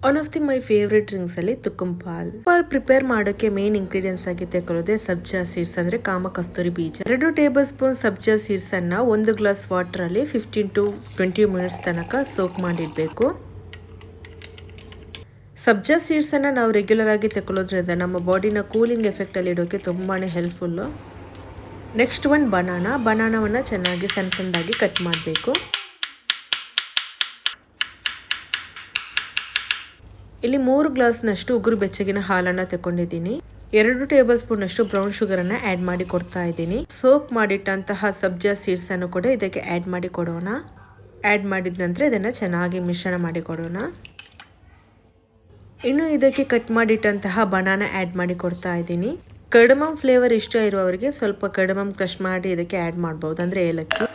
One of the my favourite drinks ಅಲ್ಲಿ ತುಕ್ಕುಂಪಾಲ್ prepare ಮಾಡೋಕೆ main ingredients ಆಗಿ ತೆಕೊಳ್ಳೋದೆ ಸಬ್ಜಾ ಸೀಡ್ಸ್ ಅಂದ್ರೆ ಕಾಮ ಕಸ್ತೂರಿ ಬೀಜ. 2 ಟೇಬಲ್ ಸ್ಪೂನ್ ಸಬ್ಜಾ ಸೀಡ್ಸ್ ಅನ್ನ 1 ಗ್ಲಾಸ್ ವಾಟರ್ ಅಲ್ಲಿ 15 to 20 ಮಿನಿಟ್ಸ್ ತನಕ ಸೋಕ್ ಮಾಡಿಡ್ಬೇಕು. ಸಬ್ಜಾ ಸೀಡ್ಸ್ ಅನ್ನ ನಾವು ರೆಗ್ಯುಲರ್ ಆಗಿ ತೆಕೊಳ್ಳೋದ್ರಿಂದ ನಮ್ಮ ಬಾಡಿನ ಕೂಲಿಂಗ್ ಎಫೆಕ್ಟ್ ಅಲ್ಲಿ ಇಡೋಕೆ ತುಂಬಾನೇ ಹೆಲ್ಪ್ಫುಲ್. ನೆಕ್ಸ್ಟ್ ಒಂದು ಬನಾನಾವನ್ನ ಚೆನ್ನಾಗಿ ಸಣ್ಣ ಸಣ್ಣದಾಗಿ ಕಟ್ ಮಾಡಬೇಕು. ಇಲ್ಲಿ 3 ಗ್ಲಾಸ್ನಷ್ಟು ಉಗುರು ಬೆಚ್ಚಗಿನ ಹಾಲನ್ನು ತಗೊಂಡಿದ್ದೀನಿ. 2 ಟೇಬಲ್ ಸ್ಪೂನ್ ಅಷ್ಟು ಬ್ರೌನ್ ಶುಗರ್ ಅನ್ನ ಆಡ್ ಮಾಡಿ ಕೊಡ್ತಾ ಇದ್ದೀನಿ. ಸೋಕ್ ಮಾಡಿಟ್ಟಂತಹ ಸಬ್ಜಾ ಸೀಡ್ಸ್ ಅನ್ನು ಕೂಡ ಇದಕ್ಕೆ ಆಡ್ ಮಾಡಿ ಕೊಡೋಣ. ಆಡ್ ಮಾಡಿದ ನಂತರ ಇದನ್ನ ಚೆನ್ನಾಗಿ ಮಿಶ್ರಣ ಮಾಡಿ ಕೊಡೋಣ. ಇನ್ನು ಇದಕ್ಕೆ ಕಟ್ ಮಾಡಿಟ್ಟಂತಹ ಬನಾನಾ ಆಡ್ ಮಾಡಿ ಕೊಡ್ತಾ ಇದ್ದೀನಿ. ಕರ್ಡಮಮ್ ಫ್ಲೇವರ್ ಇಷ್ಟ ಇರುವವರಿಗೆ ಸ್ವಲ್ಪ ಕರ್ಡಮಮ್ ಕ್ರಶ್ ಮಾಡಿ ಇದಕ್ಕೆ ಆಡ್ ಮಾಡಬಹುದು, ಅಂದ್ರೆ ಏಲಕ್ಕಿ.